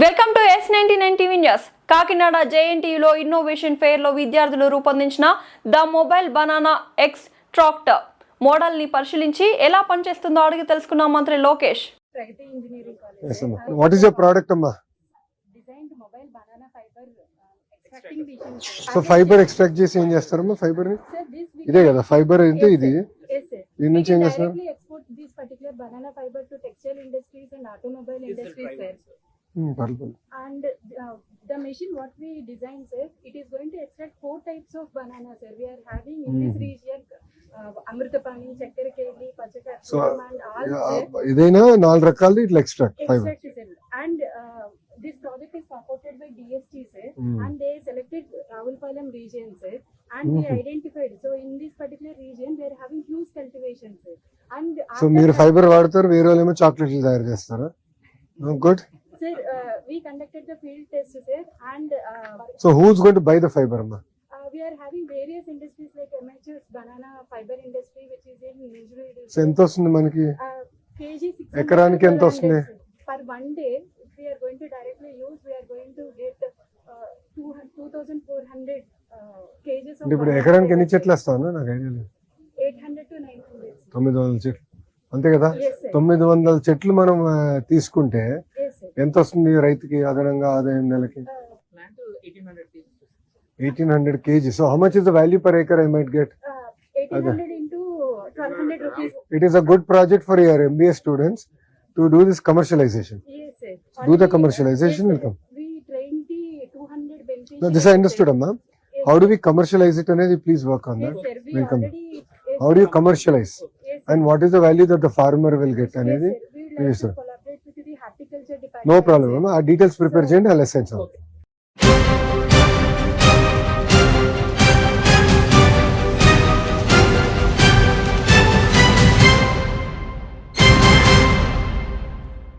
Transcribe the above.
Welcome to S99 TV news. Kakinada జేఎన్టీయూలో innovation ఫెయిర్లో విద్యార్థులు రూపొందించిన the mobile banana extractor మోడల్ని పరిశీలించి ఎలా పనిచేస్తుందో అడిగి తెలుసుకున్న మంత్రి Lokesh. Pragati Engineering College. What is your product, Amma? Designed mobile banana fiber extracting machine. So fiber extract చేసి ఏం చేస్తారమ్మా ఫైబర్ ని? Sir, this we ఇదే కదా ఫైబర్ అంటే ఇది. Yes, sir. దీని నుంచి We ఏం can చేస్తారు? directly export this particular banana fiber to textile industries and automobile industries, sir. పర్లేదు. And the machine what we designed, sir, it is going to extract 4 types of banana, sir. We are having in this region Amrutapani, Chakkarakeli, Pachakattam and all, sir. ఏదైనా 4 రకాలది ఇట్లా extract fibre. Extract, sir. And this project is supported by DST, sir, and they selected Ravulpalam region, sir, and we identified. So in this particular region, we are having huge cultivation, sir. And so మీరు fibre వాడతారు, వేరే వాళ్ళు ఏమో చాక్లెట్లు తయారు చేస్తారా? Good. sir, we conducted the field test, sir, and so who is going to buy the fibre అమ్మా? we are having various industries like MHS banana fiber industry, which is in Nijru. So ఎంత వస్తుంది మనకి? kg 600 ఎకరానికి ఎంత వస్తుంది? per one day. If we are going to directly use, we are going to get 2,400 kgs of అంటే ఇప్పుడు banana ఎకరానికి ఎన్ని fiber. చెట్లు వేస్తాను నాకు ఐడియా లేదు. 800 to 900. 900 చెట్లు అంతే కదా? Yes, sir. 900 చెట్లు మనం తీసుకుంటే Yes, sir. ఎంత వస్తుంది రైతుకి అదనంగా ఆదాయం నెలకి? 1800 kg. So how much is the value per acre I might get? 1800 into 1200 rupees. It is a good project for your MBA students to do this commercialization. Yes, sir. Do the Already, commercialization, yes, will sir. come. We trained the 200 beneficiaries. No, this I understood, Amma. Yes, How do we commercialize it? Anedi, please work on yes, that. sir. We Will come. already. Yes, How do you commercialize? Yes, sir. And what is the value that the farmer will get? Yes, Anedi, sir. We would yes, like sir. to collaborate with the horticulture department. No problem, sir. Amma. Our details prepare చేయండి. I'll assign some.